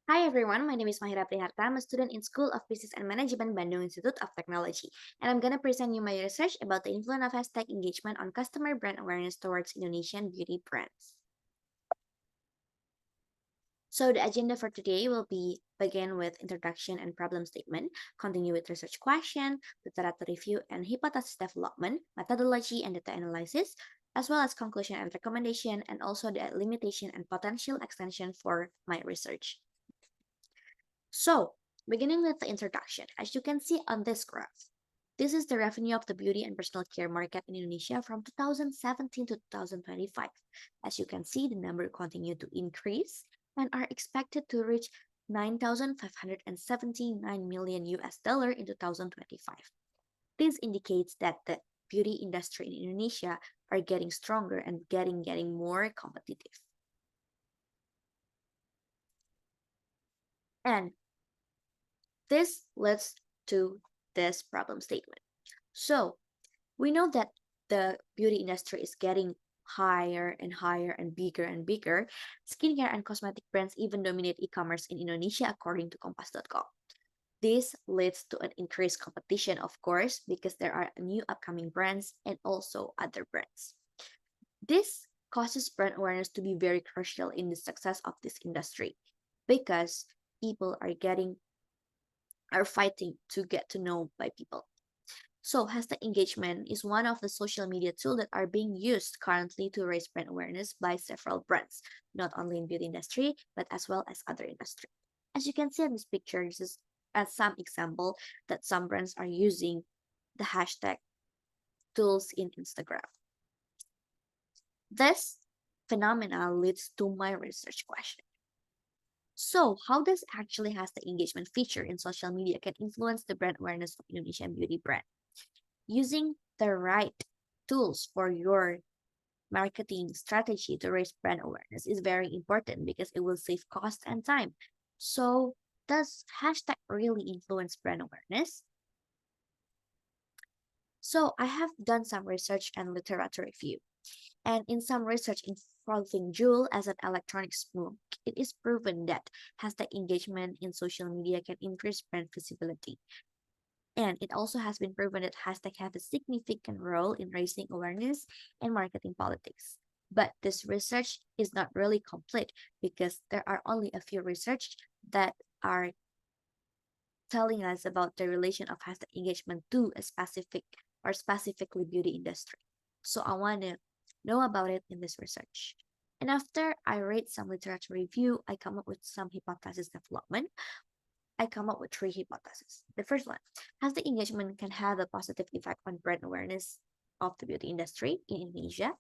Hi everyone, my name is Mahira Priharta. I'm a student in School of Business and Management, Bandung Institute of Technology, and I'm gonna present you my research about the influence of hashtag engagement on customer brand awareness towards Indonesian beauty brands. So the agenda for today will be begin with introduction and problem statement, continue with research question, literature review and hypothesis development, methodology and data analysis, as well as conclusion and recommendation, and also the limitation and potential extension for my research. So, beginning with the introduction, as you can see on this graph, this is the revenue of the beauty and personal care market in Indonesia from 2017 to 2025. As you can see, the number continued to increase and are expected to reach 9,579 million US dollar in 2025. This indicates that the beauty industry in Indonesia are getting stronger and getting more competitive. And this leads to this problem statement. So we know that the beauty industry is getting higher and higher and bigger and bigger. Skincare and cosmetic brands even dominate e-commerce in Indonesia, according to Kompas.com. This leads to an increased competition, of course, because there are new upcoming brands and also other brands. This causes brand awareness to be very crucial in the success of this industry because people are fighting to get to know by people. So, hashtag engagement is one of the social media tools that are being used currently to raise brand awareness by several brands, not only in beauty industry, but as well as other industry. As you can see in this picture, this is as some example that some brands are using the hashtag tools in Instagram. This phenomena leads to my research question. So, how does actually hashtag engagement feature in social media can influence the brand awareness of Indonesian beauty brand? Using the right tools for your marketing strategy to raise brand awareness is very important because it will save cost and time. So, does hashtag really influence brand awareness? So, I have done some research and literature review. And in some research involving Joule as an electronic smoke, it is proven that hashtag engagement in social media can increase brand visibility. And it also has been proven that hashtag have a significant role in raising awareness and marketing politics. But this research is not really complete because there are only a few research that are telling us about the relation of hashtag engagement to a specific or specifically beauty industry. So I want to know about it in this research. And after I read some literature review, I come up with some hypothesis development. I come up with three hypotheses. The first one, has the engagement can have a positive effect on brand awareness of the beauty industry in Indonesia.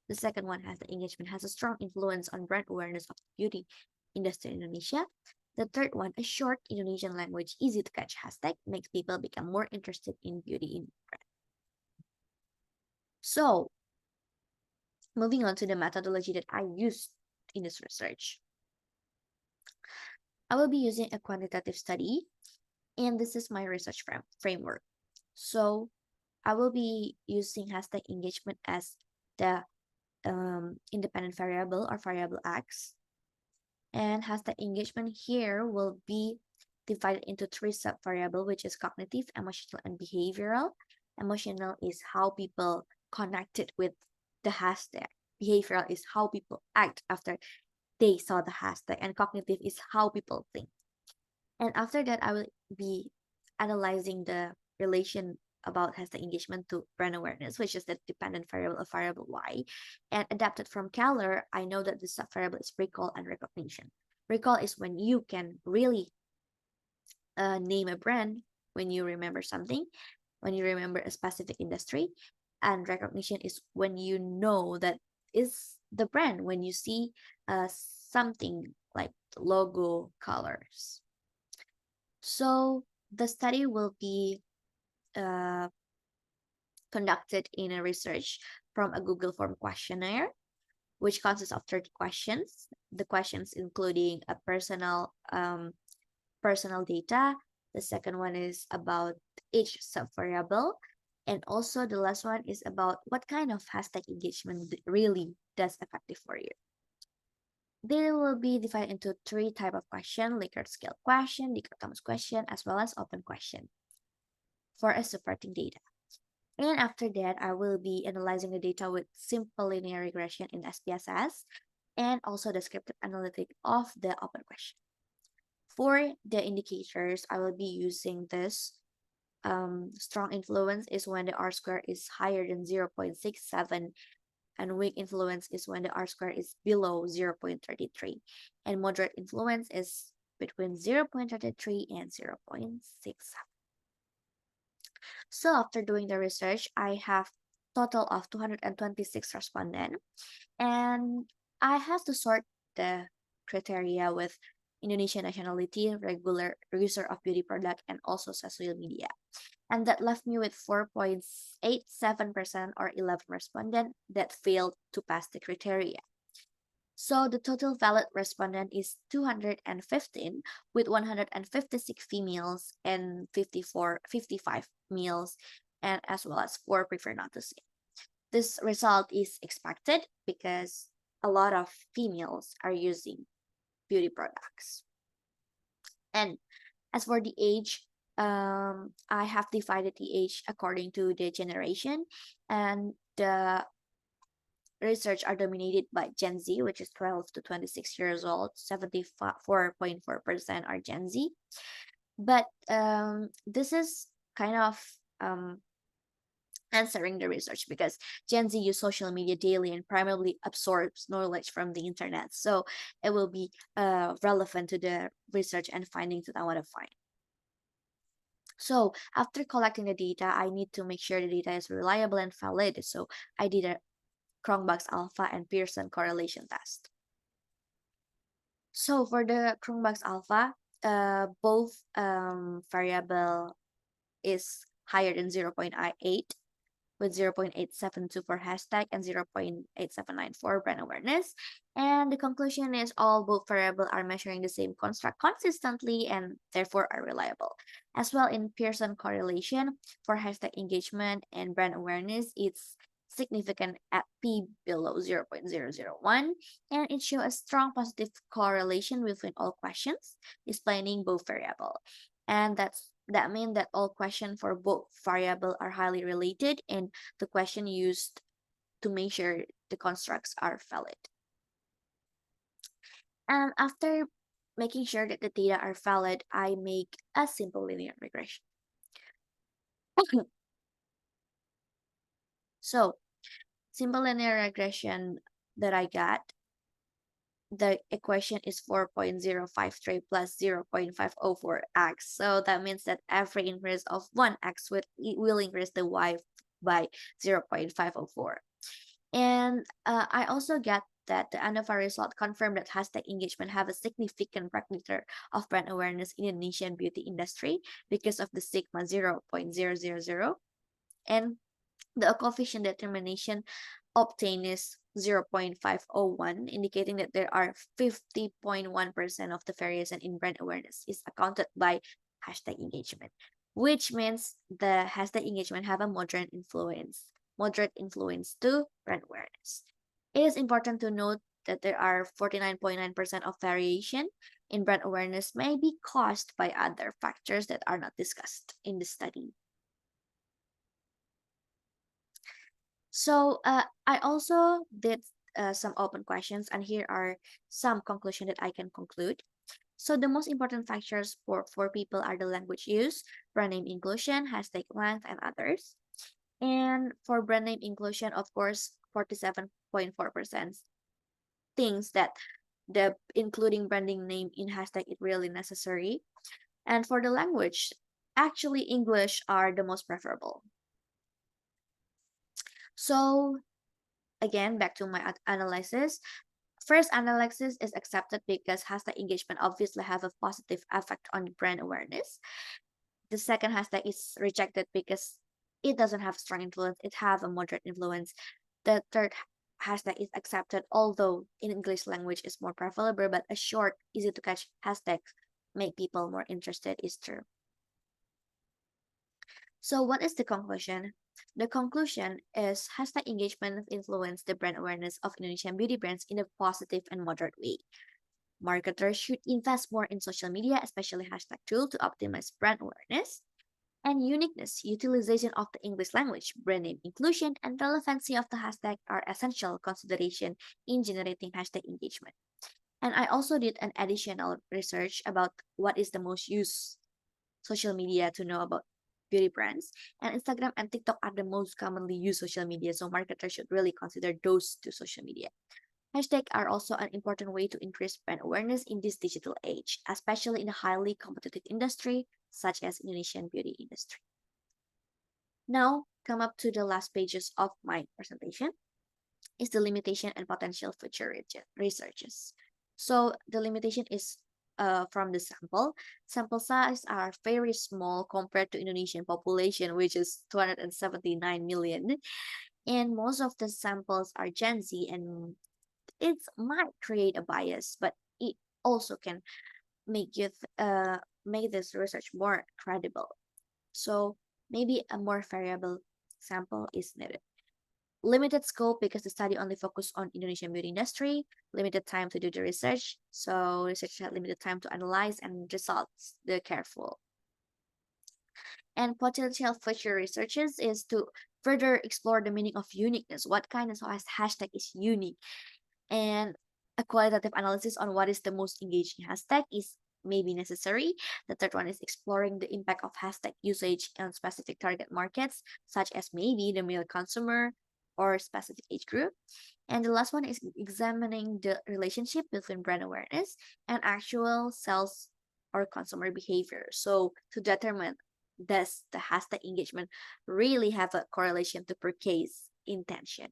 The second one has the engagement has a strong influence on brand awareness of the beauty industry in Indonesia. The third one, a short Indonesian language, easy to catch hashtag makes people become more interested in beauty in brand. So moving on to the methodology that I used in this research. I will be using a quantitative study, and this is my research framework. So I will be using hashtag engagement as the independent variable or variable X. And hashtag engagement here will be divided into three sub-variable, which is cognitive, emotional, and behavioral. Emotional is how people connected with the hashtag. Behavioral is how people act after they saw the hashtag. And cognitive is how people think. And after that, I will be analyzing the relation about hashtag engagement to brand awareness, which is the dependent variable of variable Y. And adapted from Keller, I know that the sub-variable is recall and recognition. Recall is when you can really name a brand when you remember something, when you remember a specific industry. And recognition is when you know that is the brand when you see something like logo colors. So the study will be uh, conducted in a research from a Google form questionnaire, which consists of 30 questions. The questions including a personal data. The second one is about each subvariable. And also the last one is about what kind of hashtag engagement really does effective for you. They will be divided into three type of question: Likert scale question, dichotomous question, as well as open question for a supporting data. And after that, I will be analyzing the data with simple linear regression in SPSS and also descriptive analytic of the open question. For the indicators, I will be using this. Strong influence is when the R square is higher than 0.67, and weak influence is when the R square is below 0.33, and moderate influence is between 0.33 and 0.67. So after doing the research, I have total of 226 respondents, and I have to sort the criteria with Indonesian nationality, regular user of beauty product, and also social media. And that left me with 4.87% or 11 respondents that failed to pass the criteria. So the total valid respondent is 215 with 156 females and 55 males, and as well as 4 prefer not to say. This result is expected because a lot of females are using beauty products. And as for the age, I have divided the age according to the generation, and the research are dominated by Gen Z, which is 12 to 26 years old. 74.4% are Gen Z. But this is kind of answering the research because Gen Z use social media daily and primarily absorbs knowledge from the internet. So it will be relevant to the research and findings that I want to find. So after collecting the data, I need to make sure the data is reliable and valid. So I did a Cronbach's alpha and Pearson correlation test. So for the Cronbach's alpha, both variable is higher than 0.8 with 0.872 for hashtag and 0.8794 for brand awareness. And the conclusion is all both variables are measuring the same construct consistently and therefore are reliable. As well in Pearson correlation for hashtag engagement and brand awareness, it's significant at p below 0.001, and it shows a strong positive correlation between all questions, explaining both variable. And that means that all questions for both variable are highly related and the question used to make sure the constructs are valid. And after making sure that the data are valid, I make a simple linear regression. So, simple linear regression that I got, the equation is 4.053 plus 0.504x. So that means that every increase of 1x will increase the y by 0.504. And I also get that the ANOVA result confirmed that hashtag engagement have a significant predictor of brand awareness in the Indonesian beauty industry because of the sigma 0.000, and the coefficient determination obtained is 0.501, indicating that there are 50.1% of the variation in brand awareness is accounted by hashtag engagement, which means the hashtag engagement have a moderate influence to brand awareness. It is important to note that there are 49.9% of variation in brand awareness may be caused by other factors that are not discussed in the study. So I also did some open questions, and here are some conclusions that I can conclude. So the most important factors for people are the language use, brand name inclusion, hashtag length, and others. And for brand name inclusion, of course, 47.4% thinks that the including branding name in hashtag is really necessary. And for the language, actually English are the most preferable. So again, back to my analysis. First analysis is accepted because hashtag engagement obviously have a positive effect on brand awareness. The second hashtag is rejected because it doesn't have strong influence, it have a moderate influence. The third hashtag is accepted, although in English language is more preferable, but a short, easy to catch hashtag make people more interested is true. So what is the conclusion? The conclusion is hashtag engagement influence the brand awareness of Indonesian beauty brands in a positive and moderate way. Marketers should invest more in social media, especially hashtag tool, to optimize brand awareness and uniqueness. Utilization of the English language, brand name inclusion, and relevancy of the hashtag are essential consideration in generating hashtag engagement. And I also did an additional research about what is the most used social media to know about beauty brands. And Instagram and TikTok are the most commonly used social media, so marketers should really consider those two social media. Hashtags are also an important way to increase brand awareness in this digital age, especially in a highly competitive industry such as Indonesian beauty industry. Now, come up to the last pages of my presentation is the limitation and potential future researches. So the limitation is from the sample. Sample size are very small compared to Indonesian population, which is 279 million. And most of the samples are Gen Z, and it might create a bias, but it also can make this research more credible. So maybe a more variable sample is needed. Limited scope because the study only focused on Indonesian beauty industry, limited time to do the research. So researchers had limited time to analyze and results the careful. And potential future researches is to further explore the meaning of uniqueness. What kind of hashtag is unique? And a qualitative analysis on what is the most engaging hashtag is maybe necessary. The third one is exploring the impact of hashtag usage on specific target markets, such as maybe the male consumer or specific age group. And the last one is examining the relationship between brand awareness and actual sales or consumer behavior. So to determine does the hashtag engagement really have a correlation to purchase intention.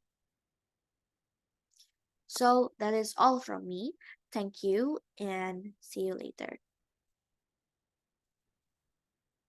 So that is all from me. Thank you and see you later.